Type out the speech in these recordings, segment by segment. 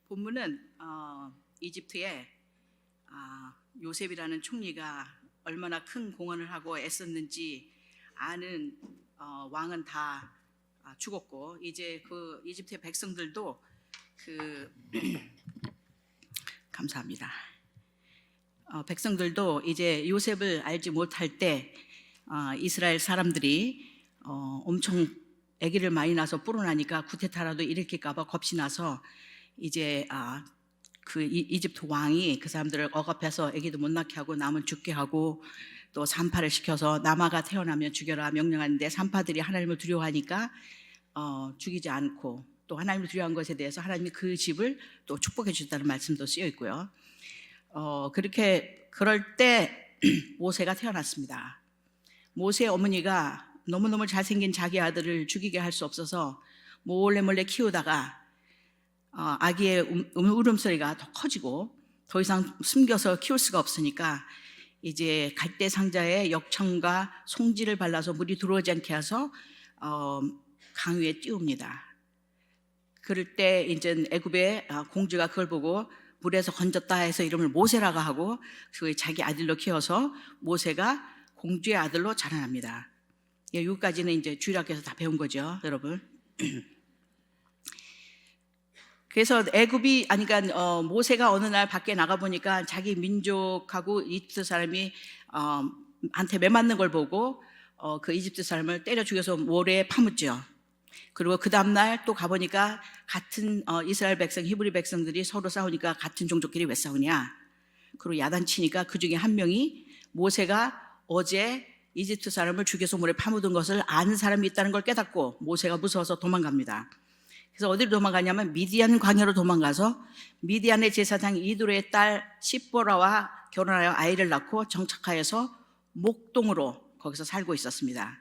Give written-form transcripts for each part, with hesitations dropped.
본문은 이집트에 요셉이라는 총리가 얼마나 큰 공헌을 하고 애썼는지 아는 왕은 다 죽었고, 이제 그 이집트의 백성들도 감사합니다. 백성들도 이제 요셉을 알지 못할 때 이스라엘 사람들이 엄청 아기를 많이 낳아서 불어나니까 쿠데타라도 일으킬까봐 겁이 나서 이제 이집트 왕이 그 사람들을 억압해서 아기도 못 낳게 하고 남은 죽게 하고 또 산파를 시켜서 남아가 태어나면 죽여라 명령하는데, 산파들이 하나님을 두려워하니까 죽이지 않고, 또 하나님을 두려워한 것에 대해서 하나님이 그 집을 또 축복해 주셨다는 말씀도 쓰여 있고요. 그럴 때 모세가 태어났습니다. 모세의 어머니가 너무너무 잘생긴 자기 아들을 죽이게 할 수 없어서 몰래 키우다가 아기의 울음소리가 더 커지고 더 이상 숨겨서 키울 수가 없으니까 이제 갈대 상자에 역청과 송지를 발라서 물이 들어오지 않게 해서 강 위에 띄웁니다. 그럴 때 이제 애굽의 공주가 그걸 보고 물에서 건졌다 해서 이름을 모세라고 하고 그 자기 아들로 키워서 모세가 공주의 아들로 자라납니다. 여기까지는 이제 주일학교에서 다 배운 거죠, 여러분. 그래서 그러니까 모세가 어느 날 밖에 나가 보니까 자기 민족하고 이집트 사람이 한테 매맞는 걸 보고 그 이집트 사람을 때려 죽여서 모래에 파묻죠. 그리고 그 다음날 또 가보니까 같은 이스라엘 백성, 히브리 백성들이 서로 싸우니까 같은 종족끼리 왜 싸우냐. 그리고 야단치니까 그 중에 한 명이 모세가 어제 이집트 사람을 죽여서 모래에 파묻은 것을 아는 사람이 있다는 걸 깨닫고 모세가 무서워서 도망갑니다. 그래서 어디로 도망가냐면 미디안 광야로 도망가서 미디안의 제사장 이도로의 딸 시보라와 결혼하여 아이를 낳고 정착하여서 목동으로 거기서 살고 있었습니다.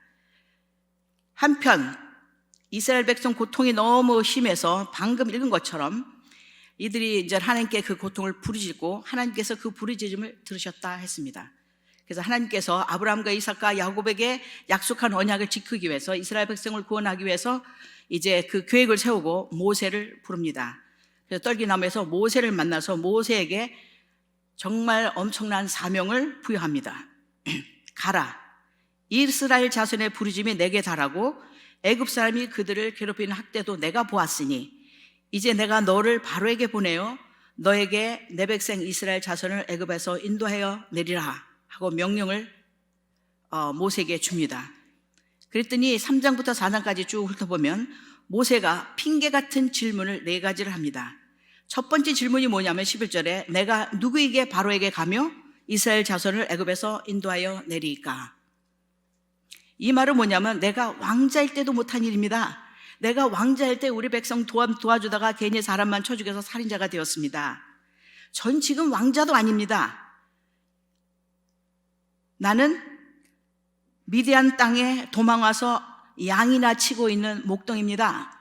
한편 이스라엘 백성 고통이 너무 심해서 방금 읽은 것처럼 이들이 이제 하나님께 그 고통을 부르짖고 하나님께서 그 부르짖음을 들으셨다 했습니다. 그래서 하나님께서 아브라함과 이삭과 야곱에게 약속한 언약을 지키기 위해서 이스라엘 백성을 구원하기 위해서 이제 그 계획을 세우고 모세를 부릅니다. 그래서 떨기나무에서 모세를 만나서 모세에게 정말 엄청난 사명을 부여합니다. 가라, 이스라엘 자손의 부르짖음이 내게 달하고 애굽 사람이 그들을 괴롭히는 학대도 내가 보았으니 이제 내가 너를 바로에게 보내어 너에게 내 백성 이스라엘 자손을 애굽에서 인도하여 내리라 하고 명령을 모세에게 줍니다. 그랬더니 3장부터 4장까지 쭉 훑어보면 모세가 핑계 같은 질문을 4가지를 합니다. 첫 번째 질문이 뭐냐면 11절에 내가 누구에게 바로에게 가며 이스라엘 자손을 애굽에서 인도하여 내리까? 이 말은 뭐냐면 내가 왕자일 때도 못한 일입니다. 내가 왕자일 때 우리 백성 도와주다가 괜히 사람만 쳐 죽여서 살인자가 되었습니다. 전 지금 왕자도 아닙니다. 나는 미디안 땅에 도망와서 양이나 치고 있는 목동입니다.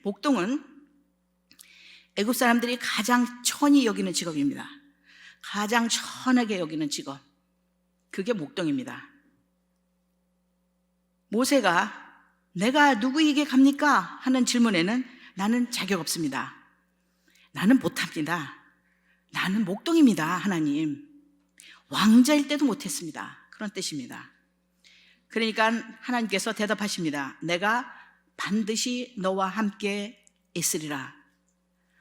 목동은 애굽 사람들이 가장 천히 여기는 직업입니다. 가장 천하게 여기는 직업, 그게 목동입니다. 모세가 내가 누구에게 갑니까? 하는 질문에는 나는 자격 없습니다. 나는 못합니다. 나는 목동입니다. 하나님, 왕자일 때도 못했습니다. 그런 뜻입니다. 그러니까 하나님께서 대답하십니다. 내가 반드시 너와 함께 있으리라.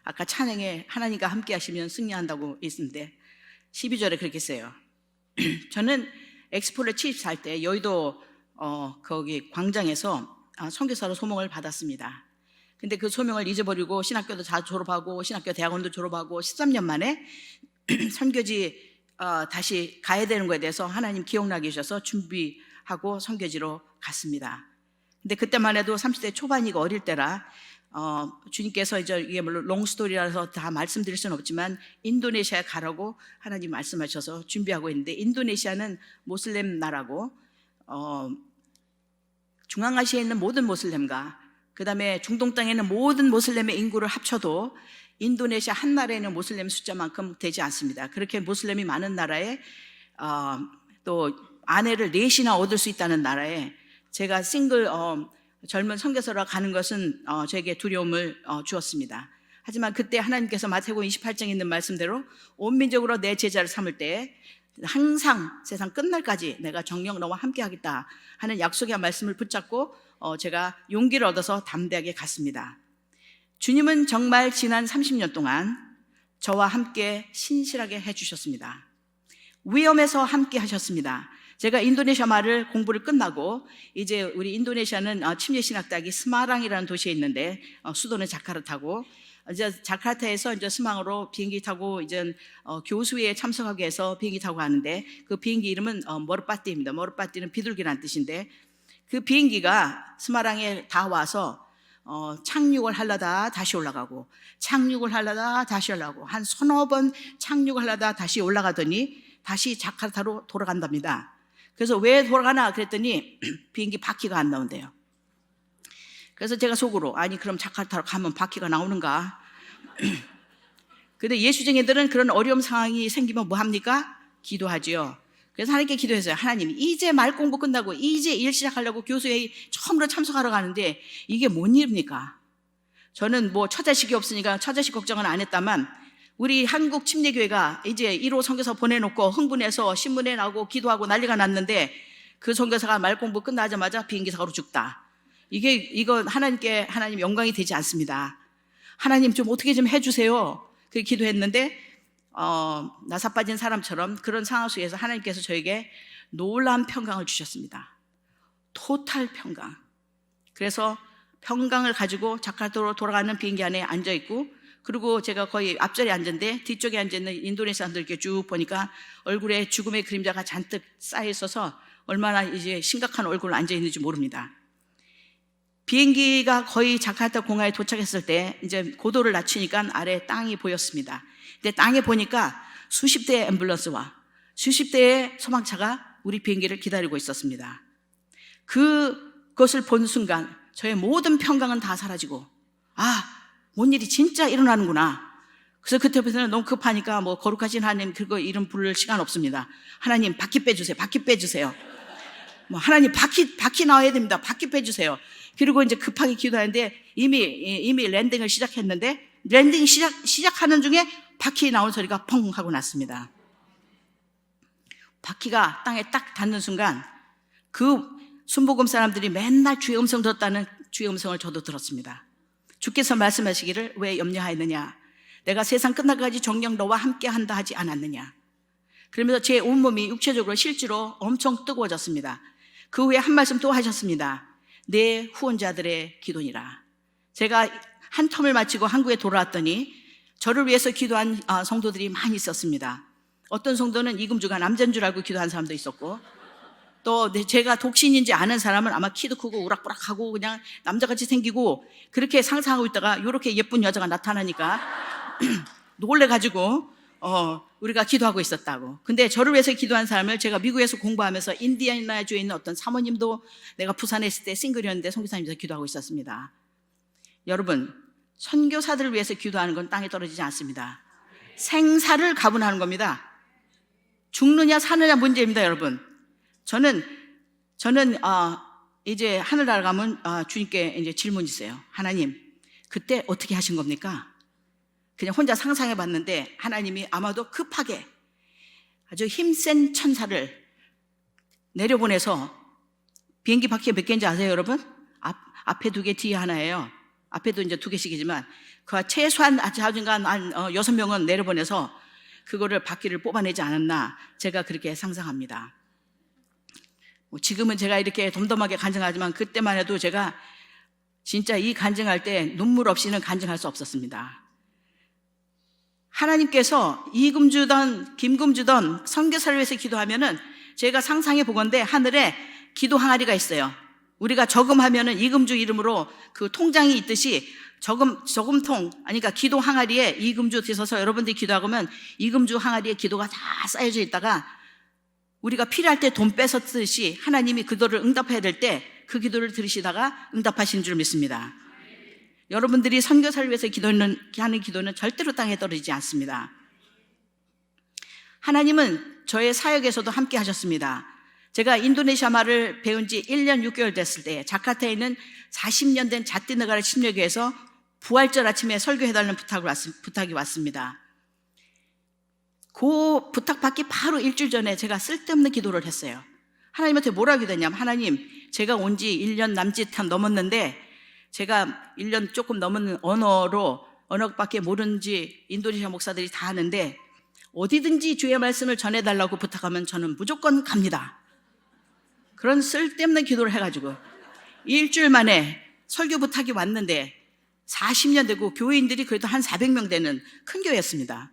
아까 찬양에 하나님과 함께 하시면 승리한다고 있는데 12절에 그렇게 써요. 저는 엑스포를 취입할 때 여의도 거기 광장에서 선교사로 소명을 받았습니다. 근데 그 소명을 잊어버리고 신학교도 다 졸업하고 신학교 대학원도 졸업하고 13년 만에 선교지 다시 가야 되는 거에 대해서 하나님 기억나게 해주셔서 준비하고 선교지로 갔습니다. 근데 그때만 해도 30대 초반이고 어릴 때라 주님께서 이게 물론 롱스토리라서 다 말씀드릴 수는 없지만 인도네시아에 가라고 하나님 말씀하셔서 준비하고 있는데, 인도네시아는 모슬렘 나라고 중앙아시아에 있는 모든 모슬렘과 그 다음에 중동 땅에 있는 모든 모슬렘의 인구를 합쳐도 인도네시아 한 나라에 있는 모슬렘 숫자만큼 되지 않습니다. 그렇게 모슬렘이 많은 나라에 또 아내를 4이나 얻을 수 있다는 나라에 제가 싱글 젊은 선교사로 가는 것은 저에게 두려움을 주었습니다. 하지만 그때 하나님께서 마태복음 28장에 있는 말씀대로 온 민족으로 내 제자를 삼을 때 항상 세상 끝날까지 내가 정녕 너와 함께 하겠다 하는 약속의 말씀을 붙잡고 제가 용기를 얻어서 담대하게 갔습니다. 주님은 정말 지난 30년 동안 저와 함께 신실하게 해주셨습니다. 위험에서 함께 하셨습니다. 제가 인도네시아 말을 공부를 끝나고 이제 우리 인도네시아는 침례신학대학이 스마랑이라는 도시에 있는데 수도는 자카르타고 이제 자카르타에서 이제 스망으로 비행기 타고 이제 교수회에 참석하기 위해서 비행기 타고 가는데 그 비행기 이름은 머르파띠입니다. 머르파띠는 비둘기라는 뜻인데 그 비행기가 스마랑에 다 와서 착륙을 하려다 다시 올라가고 착륙을 하려다 다시 올라가고 한 서너 번 착륙을 하려다 다시 올라가더니 다시 자카르타로 돌아간답니다. 그래서 왜 돌아가나 그랬더니 비행기 바퀴가 안 나온대요. 그래서 제가 속으로 아니 그럼 자카르타로 가면 바퀴가 나오는가? 근데 예수쟁이들은 그런 어려움 상황이 생기면 뭐 합니까? 기도하지요. 그래서 하나님께 기도했어요. 하나님, 이제 말 공부 끝나고 이제 일 시작하려고 교수회의 처음으로 참석하러 가는데 이게 뭔 일입니까? 저는 뭐 처자식이 없으니까 처자식 걱정은 안 했다만 우리 한국 침례교회가 이제 1호 선교사 보내놓고 흥분해서 신문에 나오고 기도하고 난리가 났는데 그 선교사가 말 공부 끝나자마자 비행기 사고로 죽다. 이건 하나님 영광이 되지 않습니다. 하나님 좀 어떻게 좀 해주세요. 그렇게 기도했는데 나사 빠진 사람처럼 그런 상황 속에서 하나님께서 저에게 놀라운 평강을 주셨습니다. 토탈 평강. 그래서 평강을 가지고 자카르타로 돌아가는 비행기 안에 앉아있고 그리고 제가 거의 앞자리에 앉았는데 뒤쪽에 앉아있는 인도네시아 사람들 이렇게 쭉 보니까 얼굴에 죽음의 그림자가 잔뜩 쌓여 있어서 얼마나 이제 심각한 얼굴로 앉아있는지 모릅니다. 비행기가 거의 자카르타 공항에 도착했을 때 이제 고도를 낮추니까 아래 땅이 보였습니다. 근데 땅에 보니까 수십 대의 앰뷸런스와 수십 대의 소방차가 우리 비행기를 기다리고 있었습니다. 그것을 본 순간 저의 모든 평강은 다 사라지고 뭔 일이 진짜 일어나는구나. 그래서 그때부터는 너무 급하니까 뭐 거룩하신 하나님 그거 이름 부를 시간 없습니다. 하나님 바퀴 빼주세요. 바퀴 빼주세요. 뭐 하나님 바퀴 나와야 됩니다. 바퀴 빼주세요. 그리고 이제 급하게 기도하는데 이미 랜딩을 시작했는데 랜딩 시작하는 중에 바퀴 나온 소리가 펑 하고 났습니다. 바퀴가 땅에 딱 닿는 순간 그 순복음 사람들이 맨날 주의 음성 들었다는 주의 음성을 저도 들었습니다. 주께서 말씀하시기를 왜 염려하였느냐? 내가 세상 끝날까지 정녕 너와 함께 한다 하지 않았느냐? 그러면서 제 온몸이 육체적으로 실제로 엄청 뜨거워졌습니다. 그 후에 한 말씀 또 하셨습니다. 내 후원자들의 기도니라. 제가 한 텀을 마치고 한국에 돌아왔더니 저를 위해서 기도한 성도들이 많이 있었습니다. 어떤 성도는 이금주가 남자인 줄 알고 기도한 사람도 있었고 또 제가 독신인지 아는 사람은 아마 키도 크고 우락부락하고 그냥 남자같이 생기고 그렇게 상상하고 있다가 이렇게 예쁜 여자가 나타나니까 놀래가지고 우리가 기도하고 있었다고. 근데 저를 위해서 기도한 사람을 제가 미국에서 공부하면서 인디애나주에 있는 어떤 사모님도 내가 부산에 있을 때 싱글이었는데 선교사님께서 기도하고 있었습니다. 여러분, 선교사들을 위해서 기도하는 건 땅에 떨어지지 않습니다. 생사를 가분하는 겁니다. 죽느냐 사느냐 문제입니다, 여러분. 저는 이제 하늘나라 가면 주님께 이제 질문이 있어요. 하나님, 그때 어떻게 하신 겁니까? 그냥 혼자 상상해 봤는데 하나님이 아마도 급하게 아주 힘센 천사를 내려보내서 비행기 바퀴 몇 개인지 아세요, 여러분? 앞에 2개, 뒤에 하나예요. 앞에도 이제 2개씩이지만 그 최소한 자중간 한 6명은 내려보내서 그거를 바퀴를 뽑아내지 않았나 제가 그렇게 상상합니다. 지금은 제가 이렇게 덤덤하게 간증하지만 그때만 해도 제가 진짜 이 간증할 때 눈물 없이는 간증할 수 없었습니다. 하나님께서 이금주든 김금주든 선교사를 위해서 기도하면은 제가 상상해 보건대 하늘에 기도 항아리가 있어요. 우리가 저금하면은 이금주 이름으로 그 통장이 있듯이 저금통, 그러니까 기도 항아리에 이금주 드셔서 여러분들이 기도하면 이금주 항아리에 기도가 다 쌓여져 있다가 우리가 필요할 때 돈 뺏어 쓰듯이 하나님이 그들을 응답해야 될 때 그 기도를 들으시다가 응답하신 줄 믿습니다. 여러분들이 선교사를 위해서 하는 기도는 절대로 땅에 떨어지지 않습니다. 하나님은 저의 사역에서도 함께 하셨습니다. 제가 인도네시아 말을 배운 지 1년 6개월 됐을 때 자카르타에 있는 40년 된 자띠느가르 침례교회에서 부활절 아침에 설교해달라는 부탁이 왔습니다. 그 부탁받기 바로 일주일 전에 제가 쓸데없는 기도를 했어요. 하나님한테 뭐라고 기도했냐면, 하나님, 제가 온 지 1년 남짓 넘었는데 제가 1년 조금 넘은 언어밖에 모르는지 인도네시아 목사들이 다 하는데 어디든지 주의 말씀을 전해달라고 부탁하면 저는 무조건 갑니다. 그런 쓸데없는 기도를 해가지고 일주일 만에 설교 부탁이 왔는데 40년 되고 교회인들이 그래도 한 400명 되는 큰 교회였습니다.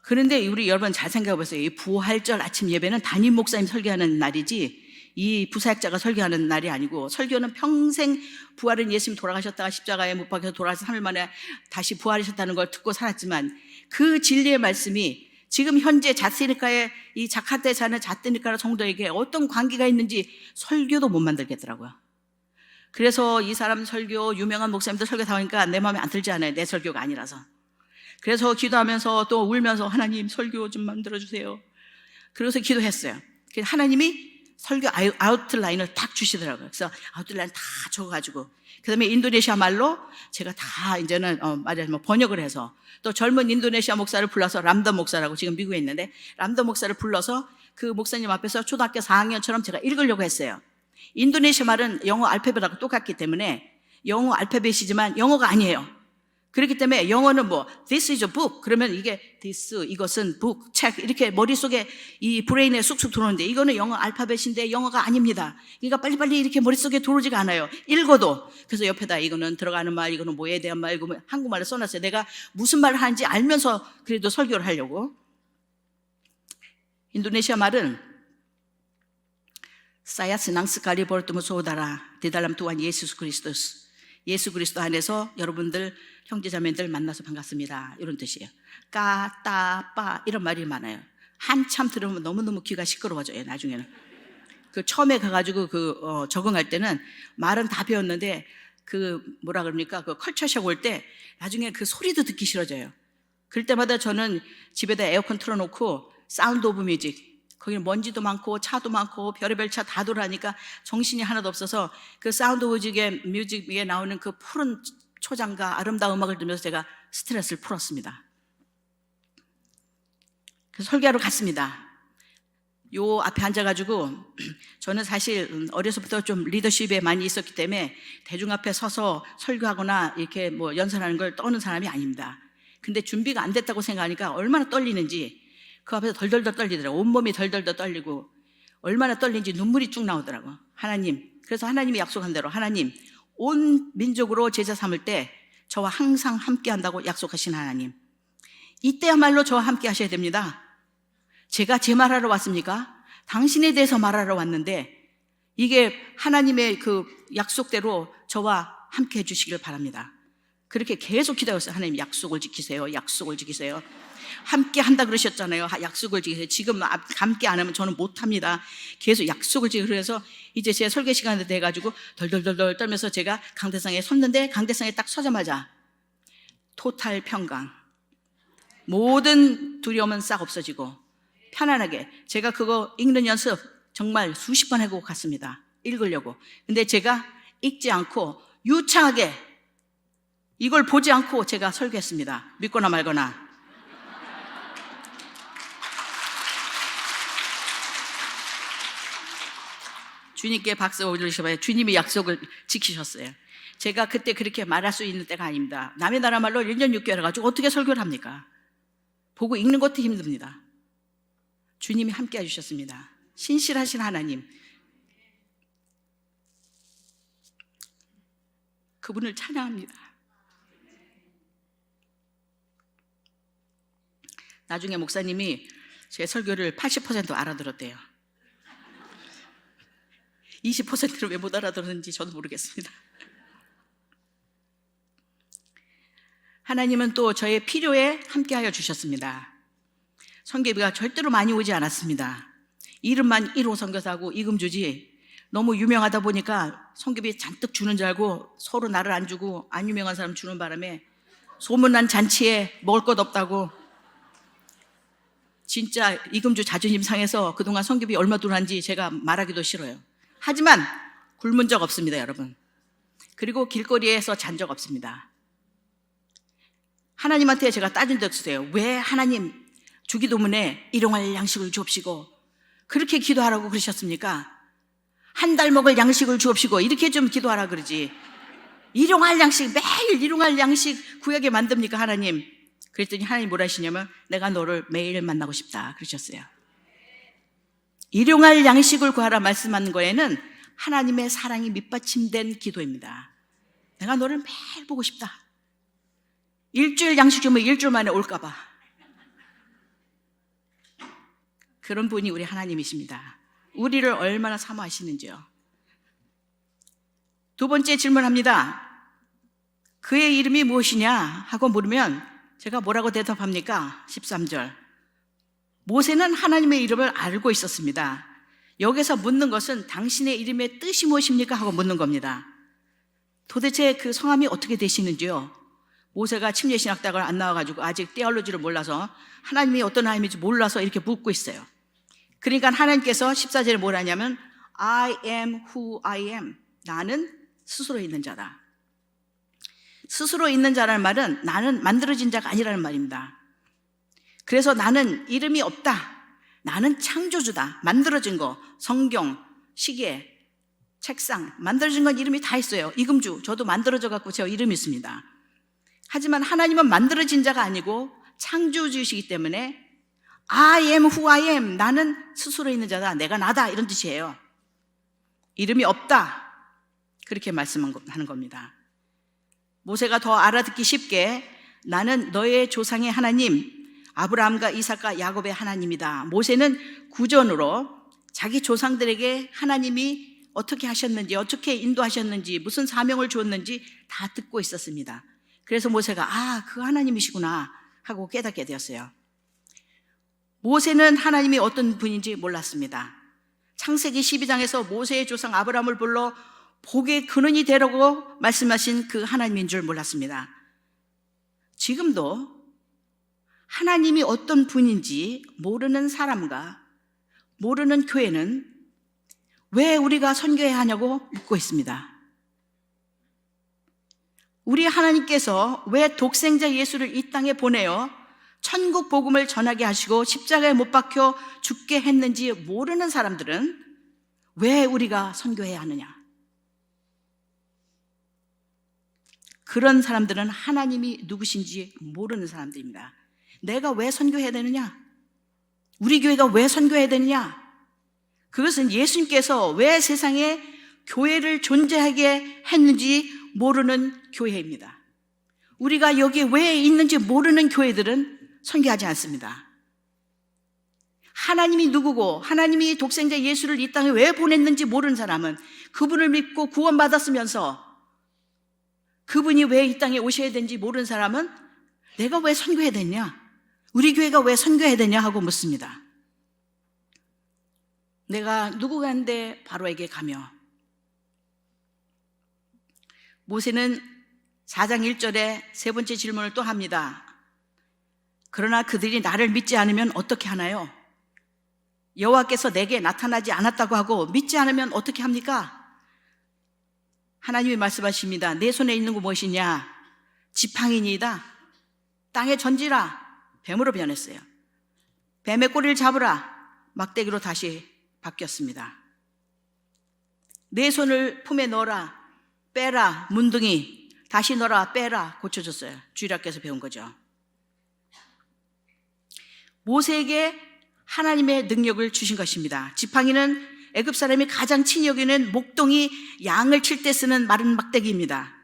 그런데 우리 여러분 잘 생각해 보세요. 이 부활절 아침 예배는 담임 목사님 설교하는 날이지 이 부사역자가 설교하는 날이 아니고, 설교는 평생 부활은 예수님 돌아가셨다가 십자가에 못 박혀서 돌아가서 3일 만에 다시 부활하셨다는 걸 듣고 살았지만, 그 진리의 말씀이 지금 현재 자스니카의 이 자카르타에 사는 자스니카 성도에게 어떤 관계가 있는지 설교도 못 만들겠더라고요. 그래서 이 사람 설교, 유명한 목사님들 설교 다 하니까 내 마음에 안 들지 않아요. 내 설교가 아니라서. 그래서 기도하면서 또 울면서 하나님 설교 좀 만들어주세요. 그래서 기도했어요. 그래서 하나님이 설교 아웃라인을 딱 주시더라고요. 그래서 아웃라인 다 적어가지고, 그 다음에 인도네시아 말로 제가 다 이제는 말하자면 번역을 해서, 또 젊은 인도네시아 목사를 불러서, 람더 목사라고 지금 미국에 있는데, 람더 목사를 불러서 그 목사님 앞에서 초등학교 4학년처럼 제가 읽으려고 했어요. 인도네시아 말은 영어 알파벳하고 똑같기 때문에 영어 알파벳이지만 영어가 아니에요. 그렇기 때문에 영어는 뭐 this is a book 그러면 이게 this, 이것은 book, 책 이렇게 머릿속에 이 브레인에 쑥쑥 들어오는데, 이거는 영어 알파벳인데 영어가 아닙니다. 그러니까 빨리빨리 이렇게 머릿속에 들어오지가 않아요. 읽어도. 그래서 옆에다 이거는 들어가는 말, 이거는 뭐에 대한 말, 이거 한국말을 써놨어요. 내가 무슨 말을 하는지 알면서 그래도 설교를 하려고. 인도네시아 말은 Saya senang sekali bertemu saudara di dalam Tuhan Yesus Kristus. 예수 그리스도 안에서 여러분들 형제자매들 만나서 반갑습니다, 이런 뜻이에요. 까, 따, 빠 이런 말이 많아요. 한참 들으면 너무너무 귀가 시끄러워져요. 나중에는 그 처음에 가가지고 적응할 때는 말은 다 배웠는데 그 뭐라 그럽니까, 그 컬처쇼 올 때 나중에 그 소리도 듣기 싫어져요. 그럴 때마다 저는 집에다 에어컨 틀어놓고 사운드 오브 뮤직, 거기는 먼지도 많고 차도 많고 별의별 차 다 돌아가니까 정신이 하나도 없어서 그 사운드 오브 뮤직에 나오는 그 푸른 초장과 아름다운 음악을 들으면서 제가 스트레스를 풀었습니다. 그래서 설교하러 갔습니다. 요 앞에 앉아가지고, 저는 사실 어려서부터 좀 리더십에 많이 있었기 때문에 대중 앞에 서서 설교하거나 이렇게 뭐 연설하는 걸 떠는 사람이 아닙니다. 근데 준비가 안 됐다고 생각하니까 얼마나 떨리는지 그 앞에서 덜덜덜 떨리더라고요. 온몸이 덜덜덜 떨리고 얼마나 떨리는지 눈물이 쭉 나오더라고요. 하나님, 그래서 하나님이 약속한 대로, 하나님 온 민족으로 제자 삼을 때 저와 항상 함께 한다고 약속하신 하나님, 이때야말로 저와 함께 하셔야 됩니다. 제가 제 말하러 왔습니까? 당신에 대해서 말하러 왔는데 이게 하나님의 그 약속대로 저와 함께 해주시길 바랍니다. 그렇게 계속 기다렸어요. 하나님 약속을 지키세요. 약속을 지키세요. 함께 한다 그러셨잖아요. 약속을 지키세요. 지금 함께 안 하면 저는 못합니다. 계속 약속을 지키세요. 그래서 이제 제 설교 시간이 돼가지고 덜덜덜덜 떨면서 제가 강대상에 섰는데, 강대상에 딱 서자마자 토탈 평강, 모든 두려움은 싹 없어지고 편안하게, 제가 그거 읽는 연습 정말 수십 번 해보고 갔습니다. 읽으려고. 근데 제가 읽지 않고 유창하게 이걸 보지 않고 제가 설교했습니다. 믿거나 말거나. 주님께 박수 올리셔봐요. 주님이 약속을 지키셨어요. 제가 그때 그렇게 말할 수 있는 때가 아닙니다. 남의 나라 말로 1년 6개월 해가지고 어떻게 설교를 합니까? 보고 읽는 것도 힘듭니다. 주님이 함께 해주셨습니다. 신실하신 하나님, 그분을 찬양합니다. 나중에 목사님이 제 설교를 80% 알아들었대요. 20%를 왜 못 알아들었는지 저도 모르겠습니다. 하나님은 또 저의 필요에 함께하여 주셨습니다. 선교비가 절대로 많이 오지 않았습니다. 이름만 1호 선교사고 이금 주지, 너무 유명하다 보니까 선교비 잔뜩 주는 줄 알고 서로 나를 안 주고 안 유명한 사람 주는 바람에 소문난 잔치에 먹을 것 없다고 진짜 이금주 자존심 상해서 그동안 선교비 얼마 들어왔는지 제가 말하기도 싫어요. 하지만 굶은 적 없습니다, 여러분. 그리고 길거리에서 잔 적 없습니다. 하나님한테 제가 따진 적 있어요. 왜 하나님 주기도문에 일용할 양식을 주옵시고 그렇게 기도하라고 그러셨습니까? 한 달 먹을 양식을 주옵시고 이렇게 좀 기도하라 그러지. 일용할 양식, 매일 일용할 양식 구하게 만듭니까 하나님? 그랬더니 하나님 뭐라 하시냐면 내가 너를 매일 만나고 싶다 그러셨어요. 일용할 양식을 구하라 말씀하는 거에는 하나님의 사랑이 밑받침된 기도입니다. 내가 너를 매일 보고 싶다. 일주일 양식 주면 일주일 만에 올까 봐. 그런 분이 우리 하나님이십니다. 우리를 얼마나 사모하시는지요. 두 번째 질문합니다. 그의 이름이 무엇이냐 하고 물으면 제가 뭐라고 대답합니까? 13절. 모세는 하나님의 이름을 알고 있었습니다. 여기서 묻는 것은 당신의 이름의 뜻이 무엇입니까? 하고 묻는 겁니다. 도대체 그 성함이 어떻게 되시는지요? 모세가 침례신학대학을 안 나와가지고 아직 테올로지를 몰라서 하나님이 어떤 하나님인지 몰라서 이렇게 묻고 있어요. 그러니까 하나님께서 14절에 뭘 하냐면 I am who I am. 나는 스스로 있는 자다. 스스로 있는 자라는 말은 나는 만들어진 자가 아니라는 말입니다. 그래서 나는 이름이 없다. 나는 창조주다. 만들어진 거, 성경, 시계, 책상, 만들어진 건 이름이 다 있어요. 이금주, 저도 만들어져 갖고 제 이름이 있습니다. 하지만 하나님은 만들어진 자가 아니고 창조주이시기 때문에 I am who I am. 나는 스스로 있는 자다. 내가 나다. 이런 뜻이에요. 이름이 없다. 그렇게 말씀하는 겁니다. 모세가 더 알아듣기 쉽게 나는 너의 조상의 하나님, 아브라함과 이삭과 야곱의 하나님이다. 모세는 구전으로 자기 조상들에게 하나님이 어떻게 하셨는지, 어떻게 인도하셨는지, 무슨 사명을 주었는지 다 듣고 있었습니다. 그래서 모세가 그 하나님이시구나 하고 깨닫게 되었어요. 모세는 하나님이 어떤 분인지 몰랐습니다. 창세기 12장에서 모세의 조상 아브라함을 불러 복의 근원이 되라고 말씀하신 그 하나님인 줄 몰랐습니다. 지금도 하나님이 어떤 분인지 모르는 사람과 모르는 교회는 왜 우리가 선교해야 하냐고 묻고 있습니다. 우리 하나님께서 왜 독생자 예수를 이 땅에 보내어 천국 복음을 전하게 하시고 십자가에 못 박혀 죽게 했는지 모르는 사람들은 왜 우리가 선교해야 하느냐? 그런 사람들은 하나님이 누구신지 모르는 사람들입니다. 내가 왜 선교해야 되느냐? 우리 교회가 왜 선교해야 되느냐? 그것은 예수님께서 왜 세상에 교회를 존재하게 했는지 모르는 교회입니다. 우리가 여기에 왜 있는지 모르는 교회들은 선교하지 않습니다. 하나님이 누구고 하나님이 독생자 예수를 이 땅에 왜 보냈는지 모르는 사람은 그분을 믿고 구원받았으면서 그분이 왜 이 땅에 오셔야 되는지 모르는 사람은 내가 왜 선교해야 되냐? 우리 교회가 왜 선교해야 되냐 하고 묻습니다. 내가 누구간데 바로에게 가며 모세는 4장 1절에 세 번째 질문을 또 합니다. 그러나 그들이 나를 믿지 않으면 어떻게 하나요? 여호와께서 내게 나타나지 않았다고 하고 믿지 않으면 어떻게 합니까? 하나님이 말씀하십니다. 내 손에 있는 거 무엇이냐? 지팡이니이다. 땅에 던지라. 뱀으로 변했어요. 뱀의 꼬리를 잡으라. 막대기로 다시 바뀌었습니다. 내 손을 품에 넣어라. 빼라. 문둥이. 다시 넣어라. 빼라. 고쳐졌어요. 주일학교에서 배운 거죠. 모세에게 하나님의 능력을 주신 것입니다. 지팡이는 애굽 사람이 가장 친히 여기는 목동이 양을 칠 때 쓰는 마른 막대기입니다.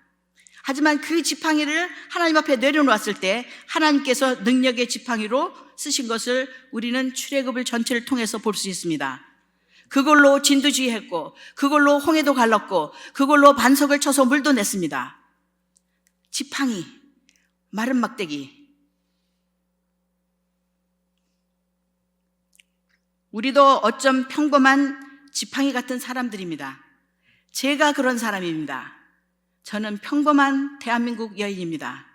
하지만 그 지팡이를 하나님 앞에 내려놓았을 때 하나님께서 능력의 지팡이로 쓰신 것을 우리는 출애굽을 전체를 통해서 볼 수 있습니다. 그걸로 진두지휘했고 그걸로 홍해도 갈랐고 그걸로 반석을 쳐서 물도 냈습니다. 지팡이, 마른 막대기. 우리도 어쩜 평범한 지팡이 같은 사람들입니다. 제가 그런 사람입니다. 저는 평범한 대한민국 여인입니다.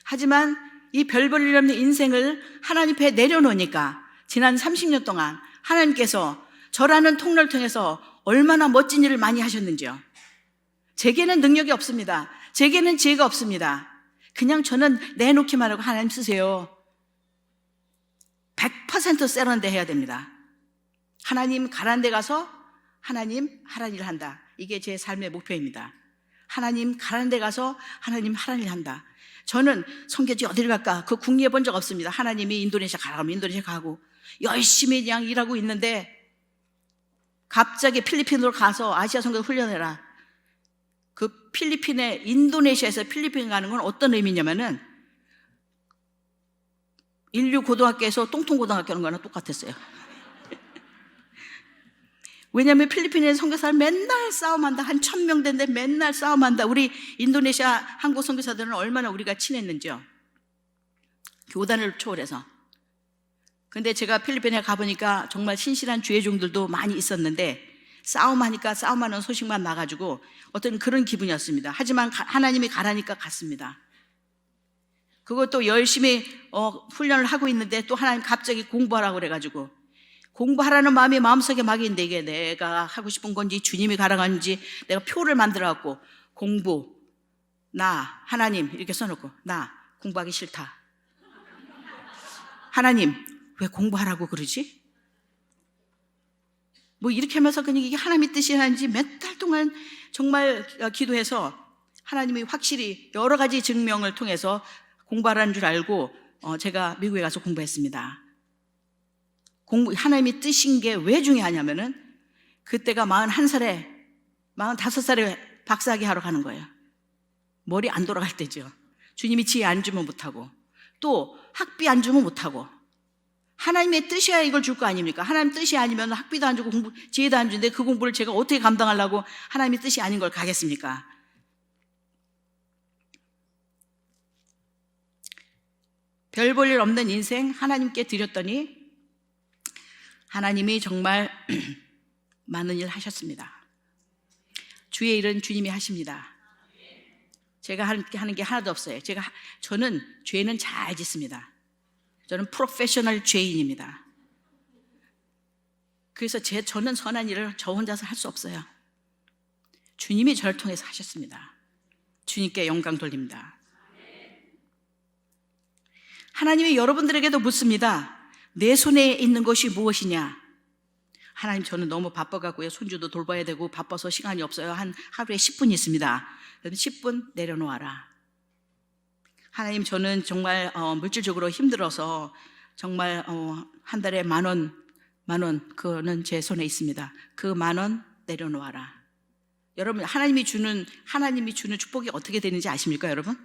하지만 이 별 볼 일 없는 인생을 하나님 앞에 내려놓으니까 지난 30년 동안 하나님께서 저라는 통로를 통해서 얼마나 멋진 일을 많이 하셨는지요. 제게는 능력이 없습니다. 제게는 지혜가 없습니다. 그냥 저는 내놓기만 하고 하나님 쓰세요. 100% 세련돼 해야 됩니다. 하나님 가라는 데 가서 하나님 하라는 일을 한다. 이게 제 삶의 목표입니다. 하나님 가라는 데 가서 하나님 하라는 일을 한다. 저는 선교지 어디를 갈까? 그 궁리해 본 적 없습니다. 하나님이 인도네시아 가라면 인도네시아 가고 열심히 그냥 일하고 있는데 갑자기 필리핀으로 가서 아시아 선교 훈련해라. 그 필리핀에 인도네시아에서 필리핀 가는 건 어떤 의미냐면은 인류 고등학교에서 똥통고등학교 하는 거랑 똑같았어요. 왜냐하면 필리핀에 선교사를 맨날 싸움한다. 한 1000명 된데 맨날 싸움한다. 우리 인도네시아 한국 선교사들은 얼마나 우리가 친했는지요. 교단을 초월해서. 근데 제가 필리핀에 가보니까 정말 신실한 주의종들도 많이 있었는데 싸움하니까 싸움하는 소식만 나가지고 어떤 그런 기분이었습니다. 하지만 하나님이 가라니까 갔습니다. 그것도 열심히 훈련을 하고 있는데 또 하나님 갑자기 공부하라고 그래가지고 공부하라는 마음이 마음속에 막 있는데 이게 내가 하고 싶은 건지 주님이 가라고 하는지 내가 표를 만들어갖고 공부, 나, 하나님 이렇게 써놓고 나 공부하기 싫다. 하나님 왜 공부하라고 그러지? 뭐 이렇게 하면서 그냥 이게 하나님의 뜻이 하는지 몇 달 동안 정말 기도해서 하나님이 확실히 여러 가지 증명을 통해서 공부하라는 줄 알고 제가 미국에 가서 공부했습니다. 하나님이 뜻인 게 왜 중요하냐면은 그때가 41살에 45살에 박사학위 하러 가는 거예요. 머리 안 돌아갈 때죠. 주님이 지혜 안 주면 못하고 또 학비 안 주면 못하고 하나님의 뜻이야 이걸 줄 거 아닙니까? 하나님 뜻이 아니면 학비도 안 주고 지혜도 안 주는데 그 공부를 제가 어떻게 감당하려고 하나님의 뜻이 아닌 걸 가겠습니까? 별 볼 일 없는 인생 하나님께 드렸더니 하나님이 정말 많은 일 하셨습니다. 주의 일은 주님이 하십니다. 제가 하는 게 하나도 없어요. 저는 죄는 잘 짓습니다. 저는 프로페셔널 죄인입니다. 그래서 저는 선한 일을 저 혼자서 할 수 없어요. 주님이 저를 통해서 하셨습니다. 주님께 영광 돌립니다. 하나님이 여러분들에게도 묻습니다. 내 손에 있는 것이 무엇이냐? 하나님 저는 너무 바빠갖고요. 손주도 돌봐야 되고 바빠서 시간이 없어요. 하루에 10분 있습니다. 그럼 10분 내려놓아라. 하나님 저는 정말 물질적으로 힘들어서 정말 한 달에 10,000원 그거는 제 손에 있습니다. 그 10,000원 내려놓아라. 여러분 하나님이 주는 축복이 어떻게 되는지 아십니까 여러분?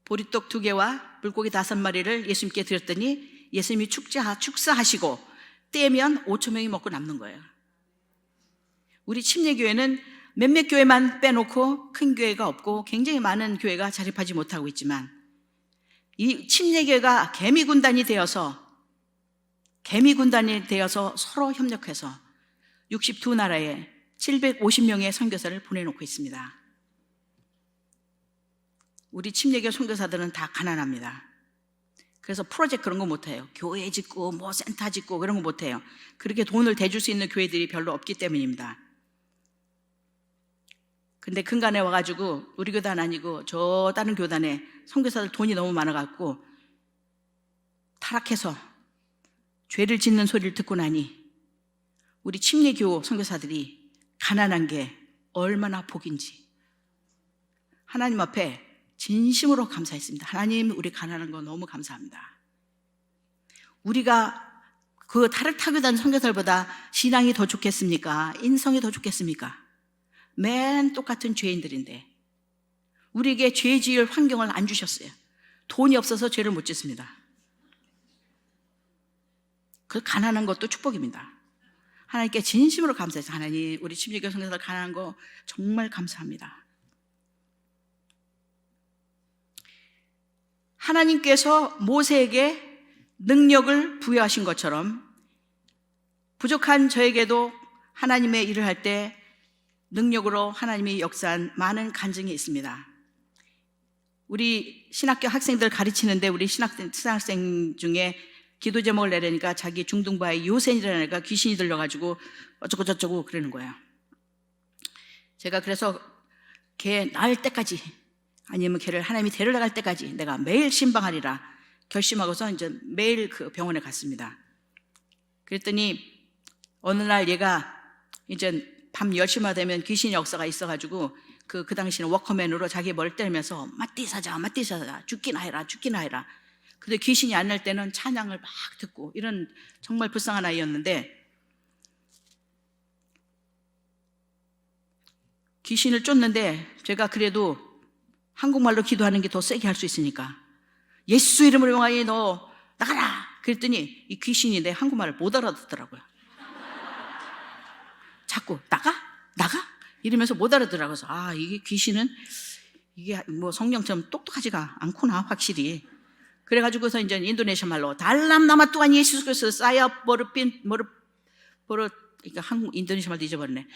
보리떡 2개와 물고기 5마리를 예수님께 드렸더니 예수님이 축사하시고 떼면 5,000명이 먹고 남는 거예요. 우리 침례교회는 몇몇 교회만 빼놓고 큰 교회가 없고 굉장히 많은 교회가 자립하지 못하고 있지만 이 침례교회가 개미군단이 되어서 서로 협력해서 62나라에 750명의 선교사를 보내놓고 있습니다. 우리 침례교 선교사들은 다 가난합니다. 그래서 프로젝트 그런 거 못해요. 교회 짓고 뭐 센터 짓고 그런 거 못해요. 그렇게 돈을 대줄 수 있는 교회들이 별로 없기 때문입니다. 근데 근간에 와가지고 우리 교단 아니고 저 다른 교단에 선교사들 돈이 너무 많아갖고 타락해서 죄를 짓는 소리를 듣고 나니 우리 침례교 선교사들이 가난한 게 얼마나 복인지 하나님 앞에 진심으로 감사했습니다. 하나님 우리 가난한 거 너무 감사합니다. 우리가 그 타락타교단 선교사들보다 신앙이 더 좋겠습니까? 인성이 더 좋겠습니까? 맨 똑같은 죄인들인데 우리에게 죄 지을 환경을 안 주셨어요. 돈이 없어서 죄를 못 짓습니다. 그 가난한 것도 축복입니다. 하나님께 진심으로 감사해서 하나님 우리 침례교 선교사들 가난한 거 정말 감사합니다. 하나님께서 모세에게 능력을 부여하신 것처럼 부족한 저에게도 하나님의 일을 할 때 능력으로 하나님이 역사한 많은 간증이 있습니다. 우리 신학교 학생들 가르치는데 우리 신학생 중에 기도 제목을 내려니까 자기 중등부의 요센이라는 애가 귀신이 들려가지고 어쩌고 저쩌고 그러는 거예요. 제가 그래서 걔 나을 때까지 아니면 걔를 하나님이 데려갈 때까지 내가 매일 신방하리라 결심하고서 이제 매일 그 병원에 갔습니다. 그랬더니 어느 날 얘가 이제 밤 10시만 되면 귀신 역사가 있어가지고 그 당시는 워커맨으로 자기 머리를 때리면서 마띠사자 죽기나 해라. 근데 귀신이 안 날 때는 찬양을 막 듣고 이런 정말 불쌍한 아이였는데 귀신을 쫓는데 제가 그래도 한국말로 기도하는 게 더 세게 할 수 있으니까 예수 이름으로 명하니 너 나가라 그랬더니 이 귀신이 내 한국말을 못 알아듣더라고요. 자꾸 나가 이러면서 못 알아들어요. 아, 이게 귀신은 이게 뭐 성령처럼 똑똑하지가 않구나 확실히. 그래가지고서 이제 인도네시아 말로 달람 나마 또한 예수 그리스도 싸야 버릇빈 버릇 그러니까 한국 인도네시아 말도 잊어버렸네.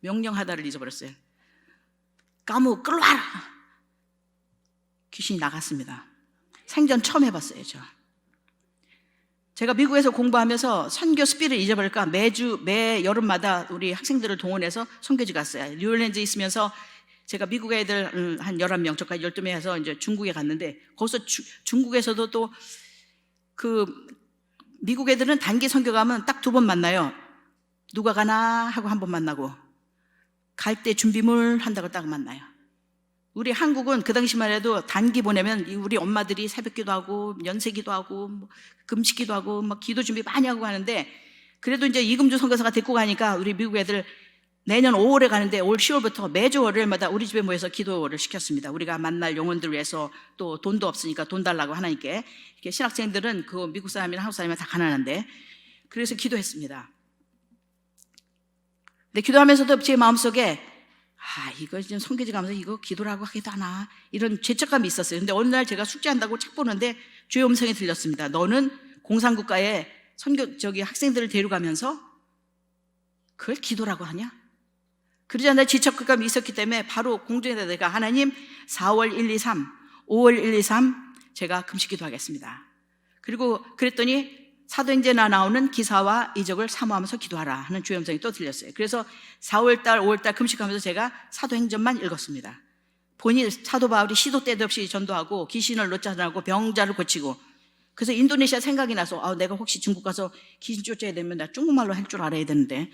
명령하다를 잊어버렸어요. 까무 끌어와라. 귀신이 나갔습니다. 생전 처음 해봤어요. 제가 미국에서 공부하면서 선교 스피를 잊어버릴까 매 여름마다 우리 학생들을 동원해서 선교지 갔어요. 뉴올리언즈 있으면서 제가 미국 애들 한 11명, 저까지 12명 해서 이제 중국에 갔는데 거기서 중국에서도 또 그 미국 애들은 단기 선교 가면 딱 2번 만나요. 누가 가나 하고 1번 만나고 갈 때 준비물 한다고 딱 만나요. 우리 한국은 그 당시만 해도 단기 보내면 우리 엄마들이 새벽기도 하고 연세기도 하고 뭐 금식기도 하고 막 기도 준비 많이 하고 하는데 그래도 이제 이금주 선교사가 데리고 가니까 우리 미국 애들 내년 5월에 가는데 올 10월부터 매주 월요일마다 우리 집에 모여서 기도를 시켰습니다. 우리가 만날 영혼들을 위해서 또 돈도 없으니까 돈 달라고 하나님께 이렇게 신학생들은 그 미국 사람이나 한국 사람이나 다 가난한데 그래서 기도했습니다. 근데 기도하면서도 제 마음속에 이거 지금 선교지 가면서 이거 기도를 하고 하기도 하나 이런 죄책감이 있었어요. 근데 어느 날 제가 숙제한다고 책 보는데 주의 음성이 들렸습니다. 너는 공산국가에 학생들을 데려가면서 그걸 기도라고 하냐? 그러지 않나 죄책감이 있었기 때문에 바로 공중에다 내가 하나님 4월 1, 2, 3, 5월 1, 2, 3 제가 금식 기도하겠습니다. 그리고 그랬더니 사도행전에 나오는 기사와 이적을 사모하면서 기도하라 하는 주의 음성이 또 들렸어요. 그래서 4월달, 5월달 금식하면서 제가 사도행전만 읽었습니다. 본인 사도 바울이 시도 때도 없이 전도하고 귀신을 쫓아내고 병자를 고치고 그래서 인도네시아 생각이 나서 내가 혹시 중국 가서 귀신 쫓아야 되면 나 중국말로 할 줄 알아야 되는데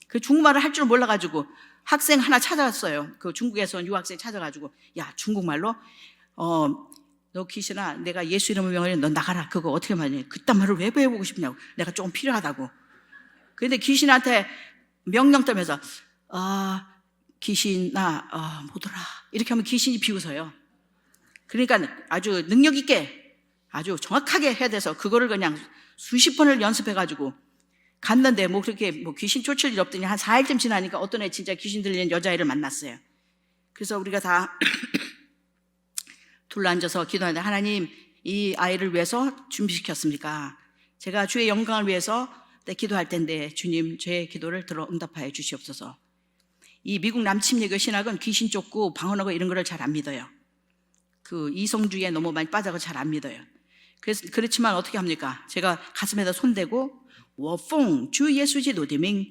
그 중국말을 할 줄 몰라가지고 학생 하나 찾아왔어요. 그 중국에서 온 유학생 찾아가지고 야 중국말로 너 귀신아 내가 예수 이름을 명하니 너 나가라 그거 어떻게 말이냐 그딴 말을 왜 배워보고 싶냐고 내가 조금 필요하다고. 근데 귀신한테 명령 떠면서 귀신아 못 오라 이렇게 하면 귀신이 비웃어요. 그러니까 아주 능력 있게 아주 정확하게 해야 돼서 그거를 그냥 수십 번을 연습해가지고 갔는데 그렇게 귀신 쫓을 일 없더니 한 4일쯤 지나니까 어떤 애 진짜 귀신 들리는 여자애를 만났어요. 그래서 우리가 다 둘러앉아서 기도하는데 하나님 이 아이를 위해서 준비시켰습니까? 제가 주의 영광을 위해서 기도할 텐데 주님 제 기도를 들어 응답하여 주시옵소서. 이 미국 남침예교 신학은 귀신 쫓고 방언하고 이런 거를 잘 안 믿어요. 그 이성주의에 너무 많이 빠져서 잘 안 믿어요. 그렇지만 어떻게 합니까? 제가 가슴에다 손대고 我奉주 예수지 노디밍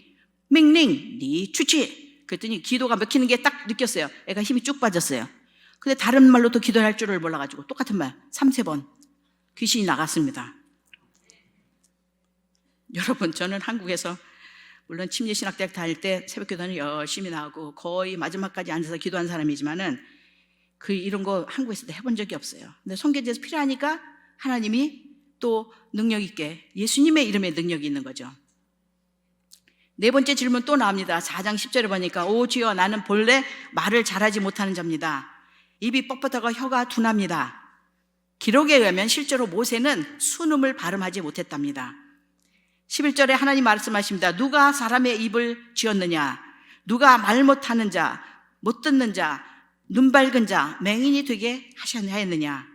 밍링 니 추치 그랬더니 기도가 먹히는 게 딱 느꼈어요. 애가 힘이 쭉 빠졌어요. 근데 다른 말로 또 기도할 줄을 몰라가지고 똑같은 말 3-4번 귀신이 나갔습니다. 여러분 저는 한국에서 물론 침례신학대학 다닐 때 새벽기도는 열심히 나오고 거의 마지막까지 앉아서 기도한 사람이지만은 이런 거 한국에서도 해본 적이 없어요. 근데 선교지에서 필요하니까 하나님이 또 능력 있게 예수님의 이름에 능력이 있는 거죠. 4번째 질문 또 나옵니다. 4장 10절에 보니까 오 주여 나는 본래 말을 잘하지 못하는 자입니다. 입이 뻣뻣하고 혀가 둔합니다. 기록에 의하면 실제로 모세는 순음을 발음하지 못했답니다. 11절에 하나님 말씀하십니다. 누가 사람의 입을 쥐었느냐? 누가 말 못하는 자, 못 듣는 자, 눈 밝은 자, 맹인이 되게 하셨느냐?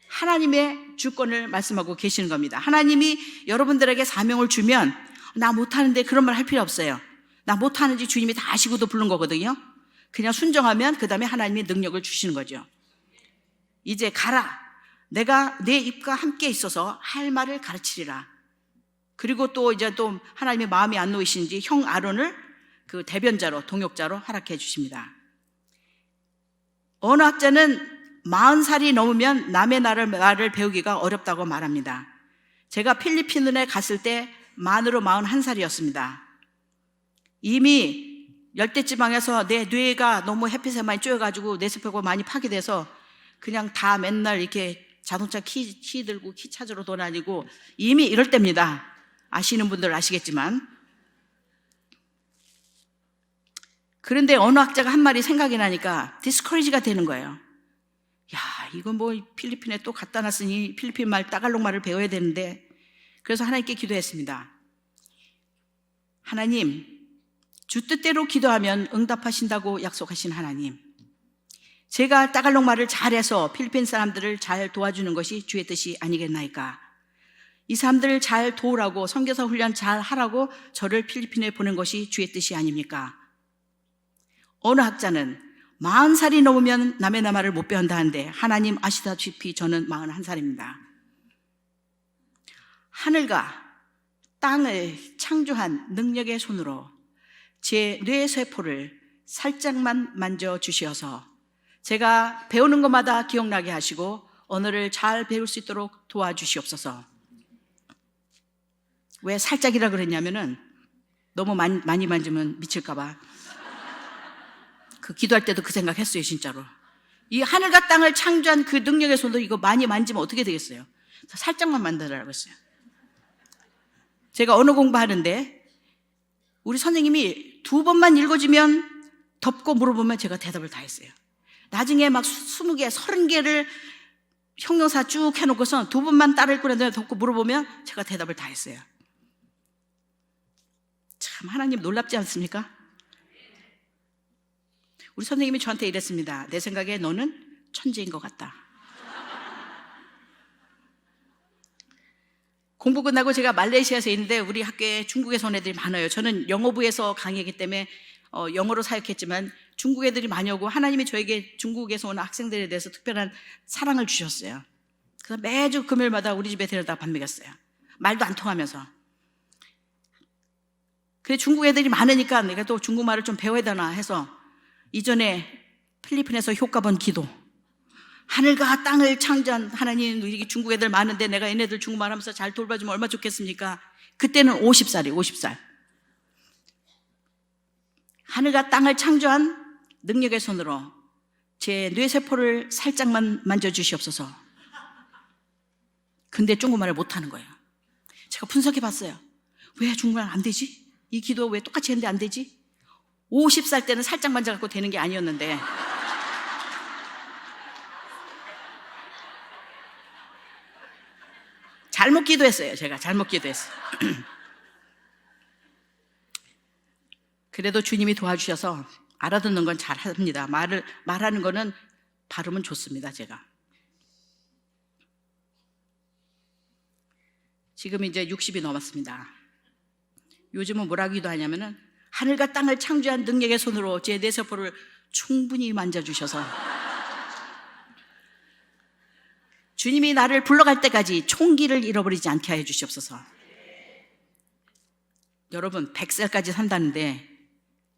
하나님의 주권을 말씀하고 계시는 겁니다. 하나님이 여러분들에게 사명을 주면 나 못하는데 그런 말 할 필요 없어요. 나 못하는지 주님이 다 아시고도 부른 거거든요. 그냥 순종하면 그 다음에 하나님이 능력을 주시는 거죠. 이제 가라. 내가 내 입과 함께 있어서 할 말을 가르치리라. 그리고 또 이제 또 하나님의 마음이 안 놓이시는지 형 아론을 그 대변자로, 동역자로 허락해 주십니다. 언어학자는 40살이 넘으면 남의 말을 배우기가 어렵다고 말합니다. 제가 필리핀에 갔을 때 만으로 41살이었습니다. 이미 열대지방에서 내 뇌가 너무 햇빛에 많이 쪼여가지고 뇌세포가 많이 파괴돼서 그냥 다 맨날 이렇게 자동차 키 들고 키 찾으러 돌아다니고 이미 이럴 때입니다. 아시는 분들 아시겠지만. 그런데 언어학자가 한 말이 생각이 나니까 디스커리지가 되는 거예요. 야, 이건 뭐 필리핀에 또 갖다 놨으니 필리핀 말, 따갈록 말을 배워야 되는데. 그래서 하나님께 기도했습니다. 하나님, 주 뜻대로 기도하면 응답하신다고 약속하신 하나님, 제가 따갈록 말을 잘해서 필리핀 사람들을 잘 도와주는 것이 주의 뜻이 아니겠나이까? 이 사람들을 잘 도우라고, 선교사 훈련 잘 하라고 저를 필리핀에 보낸 것이 주의 뜻이 아닙니까? 어느 학자는 40살이 넘으면 남의 말을 못 배운다는데 하나님 아시다시피 저는 41살입니다. 하늘과 땅을 창조한 능력의 손으로 제 뇌세포를 살짝만 만져주시어서 제가 배우는 것마다 기억나게 하시고 언어를 잘 배울 수 있도록 도와주시옵소서. 왜 살짝이라 그랬냐면은 너무 많이 만지면 미칠까봐. 그 기도할 때도 그 생각했어요, 진짜로. 이 하늘과 땅을 창조한 그 능력의 손도 이거 많이 만지면 어떻게 되겠어요? 살짝만 만들라고 했어요. 제가 언어 공부하는데 우리 선생님이 2번만 읽어주면 덮고 물어보면 제가 대답을 다 했어요. 나중에 막 20개, 30개를 형용사 쭉 해놓고서 2번만 따라 읽고 나서 덮고 물어보면 제가 대답을 다 했어요. 참 하나님 놀랍지 않습니까? 우리 선생님이 저한테 이랬습니다. 내 생각에 너는 천재인 것 같다. 공부 끝나고 제가 말레이시아에서 있는데 우리 학교에 중국에서 온 애들이 많아요. 저는 영어부에서 강의했기 때문에 영어로 사역했지만 중국 애들이 많이 오고 하나님이 저에게 중국에서 온 학생들에 대해서 특별한 사랑을 주셨어요. 그래서 매주 금요일마다 우리 집에 데려다 밥 먹였어요. 말도 안 통하면서. 그래 중국 애들이 많으니까 내가 또 중국말을 좀 배워야 되나 해서 이전에 필리핀에서 효과 본 기도, 하늘과 땅을 창조한 하나님, 우리 중국 애들 많은데 내가 얘네들 중국말 하면서 잘 돌봐주면 얼마나 좋겠습니까? 그때는 50살이에요, 50살. 하늘과 땅을 창조한 능력의 손으로 제 뇌세포를 살짝만 만져주시옵소서. 근데 중국말을 못하는 거예요. 제가 분석해 봤어요. 왜 중국말 안 되지? 이 기도 왜 똑같이 했는데 안 되지? 50살 때는 살짝 만져갖고 되는 게 아니었는데 잘못 기도했어요. 제가 잘못 기도했어요. 그래도 주님이 도와주셔서 알아듣는 건 잘합니다. 말하는 거는 발음은 좋습니다. 제가 지금 이제 60이 넘었습니다. 요즘은 뭐라고 기도하냐면은 하늘과 땅을 창조한 능력의 손으로 제 뇌세포를 충분히 만져주셔서 주님이 나를 불러갈 때까지 총기를 잃어버리지 않게 하여 주시옵소서. 여러분 100살까지 산다는데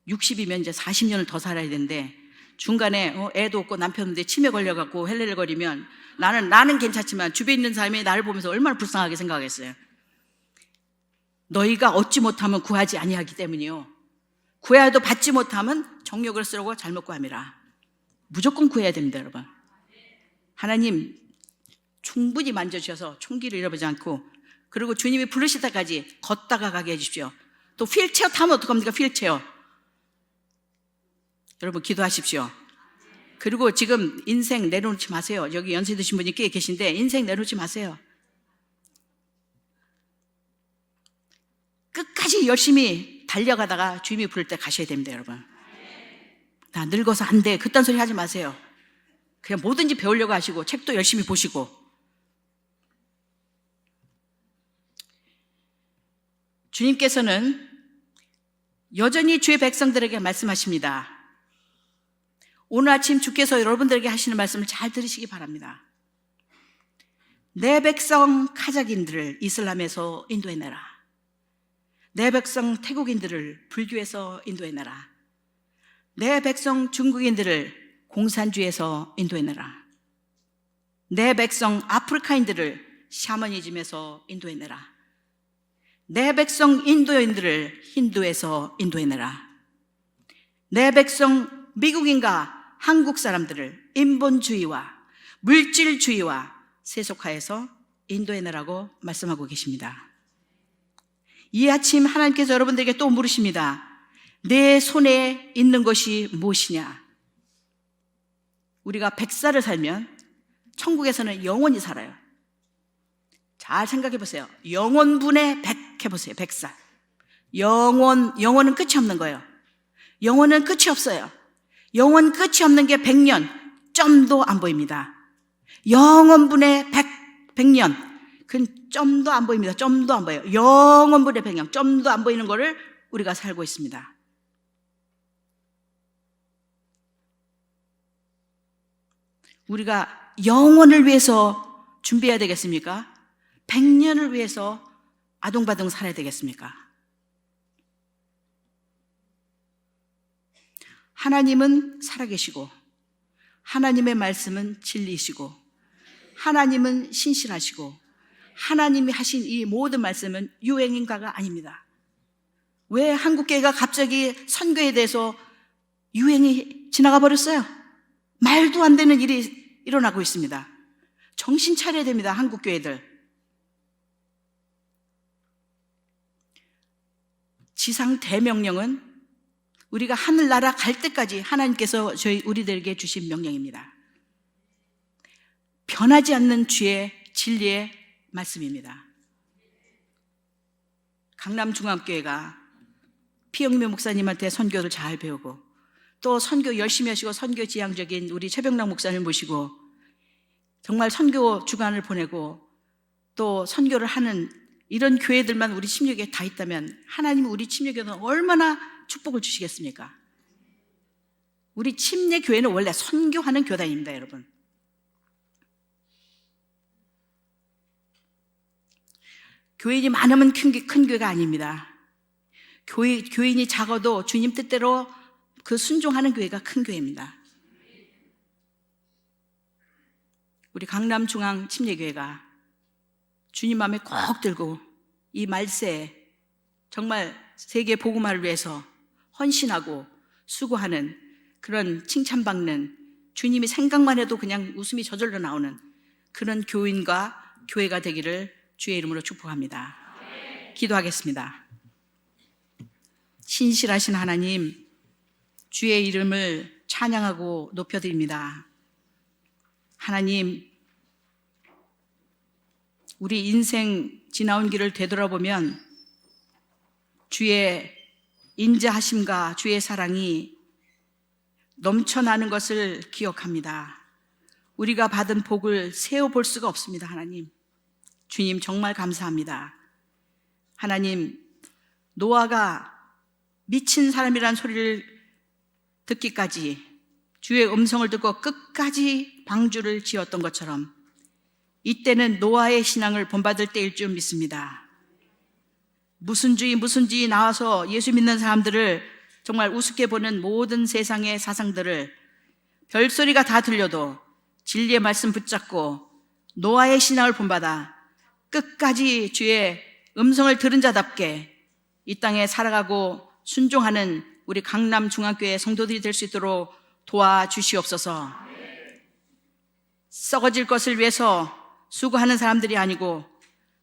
60이면 이제 40년을 더 살아야 되는데 중간에 애도 없고 남편 없는데 치매 걸려갖고 헬렐거리면 나는 괜찮지만 주변에 있는 사람이 나를 보면서 얼마나 불쌍하게 생각하겠어요. 너희가 얻지 못하면 구하지 아니하기 때문이요 구해도 받지 못하면 정욕을 쓰려고 잘못 구함이라. 무조건 구해야 됩니다. 여러분 하나님 충분히 만져주셔서 총기를 잃어버리지 않고 그리고 주님이 부르실 때까지 걷다가 가게 해주십시오. 또 휠체어 타면 어떡합니까? 휠체어 여러분 기도하십시오. 그리고 지금 인생 내려놓지 마세요. 여기 연세 드신 분이 꽤 계신데 인생 내려놓지 마세요. 끝까지 열심히 달려가다가 주님이 부를 때 가셔야 됩니다. 여러분 나 늙어서 안 돼 그딴 소리 하지 마세요. 그냥 뭐든지 배우려고 하시고 책도 열심히 보시고. 주님께서는 여전히 주의 백성들에게 말씀하십니다. 오늘 아침 주께서 여러분들에게 하시는 말씀을 잘 들으시기 바랍니다. 내 백성 카자긴들을 이슬람에서 인도해내라. 내 백성 태국인들을 불교에서 인도해내라. 내 백성 중국인들을 공산주의에서 인도해내라. 내 백성 아프리카인들을 샤머니즘에서 인도해내라. 내 백성 인도인들을 힌두에서 인도해내라. 내 백성 미국인과 한국 사람들을 인본주의와 물질주의와 세속화해서 인도해내라고 말씀하고 계십니다. 이 아침 하나님께서 여러분들에게 또 물으십니다. 내 손에 있는 것이 무엇이냐? 우리가 100살을 살면 천국에서는 영원히 살아요. 잘 생각해 보세요. 영원분의 100 해보세요. 100살. 영원은 끝이 없는 거예요. 영원은 끝이 없어요. 영원 끝이 없는 게 100년, 점도 안 보입니다. 영원분의 100년, 그건 점도 안 보입니다. 점도 안 보여요. 영원분의 100년, 점도 안 보이는 거를 우리가 살고 있습니다. 우리가 영원을 위해서 준비해야 되겠습니까? 100년을 위해서 아동바동 살아야 되겠습니까? 하나님은 살아계시고 하나님의 말씀은 진리이시고 하나님은 신실하시고 하나님이 하신 이 모든 말씀은 유행인가가 아닙니다. 왜 한국교회가 갑자기 선교에 대해서 유행이 지나가 버렸어요? 말도 안 되는 일이 일어나고 있습니다. 정신 차려야 됩니다. 한국교회들. 지상 대명령은 우리가 하늘나라 갈 때까지 하나님께서 우리들에게 주신 명령입니다. 변하지 않는 주의 진리의 말씀입니다. 강남중앙교회가 피영미 목사님한테 선교를 잘 배우고 또 선교 열심히 하시고 선교 지향적인 우리 최병락 목사님 모시고 정말 선교 주간을 보내고 또 선교를 하는 이런 교회들만 우리 침략에 다 있다면 하나님은 우리 침략에는 얼마나 축복을 주시겠습니까? 우리 침례교회는 원래 선교하는 교단입니다, 여러분. 교인이 많으면 큰 교회가 아닙니다. 교인이 작아도 주님 뜻대로 그 순종하는 교회가 큰 교회입니다. 우리 강남중앙 침례교회가 주님 마음에 꼭 들고 이 말세에 정말 세계 복음화를 위해서 헌신하고 수고하는 그런 칭찬받는 주님이 생각만 해도 그냥 웃음이 저절로 나오는 그런 교인과 교회가 되기를 주의 이름으로 축복합니다. 기도하겠습니다. 신실하신 하나님, 주의 이름을 찬양하고 높여드립니다. 하나님, 우리 인생 지나온 길을 되돌아보면 주의 인자하심과 주의 사랑이 넘쳐나는 것을 기억합니다. 우리가 받은 복을 세어볼 수가 없습니다. 하나님, 주님 정말 감사합니다. 하나님, 노아가 미친 사람이란 소리를 듣기까지 주의 음성을 듣고 끝까지 방주를 지었던 것처럼 이때는 노아의 신앙을 본받을 때일 줄 믿습니다. 무슨 주의 나와서 예수 믿는 사람들을 정말 우습게 보는 모든 세상의 사상들을 별소리가 다 들려도 진리의 말씀 붙잡고 노아의 신앙을 본받아 끝까지 주의 음성을 들은 자답게 이 땅에 살아가고 순종하는 우리 강남중앙교회 성도들이 될 수 있도록 도와주시옵소서. 썩어질 것을 위해서 수고하는 사람들이 아니고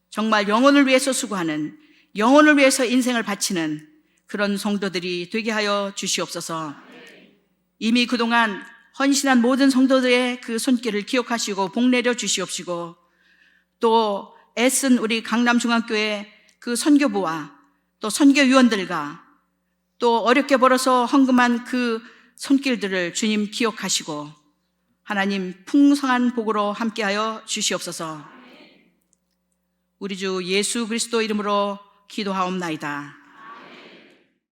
정말 영혼을 위해서 수고하는, 영혼을 위해서 인생을 바치는 그런 성도들이 되게 하여 주시옵소서. 이미 그동안 헌신한 모든 성도들의 그 손길을 기억하시고 복 내려 주시옵시고 또 애쓴 우리 강남중앙교회 그 선교부와 또 선교위원들과 또 어렵게 벌어서 헌금한 그 손길들을 주님 기억하시고 하나님 풍성한 복으로 함께하여 주시옵소서. 우리 주 예수 그리스도 이름으로 기도하옵나이다.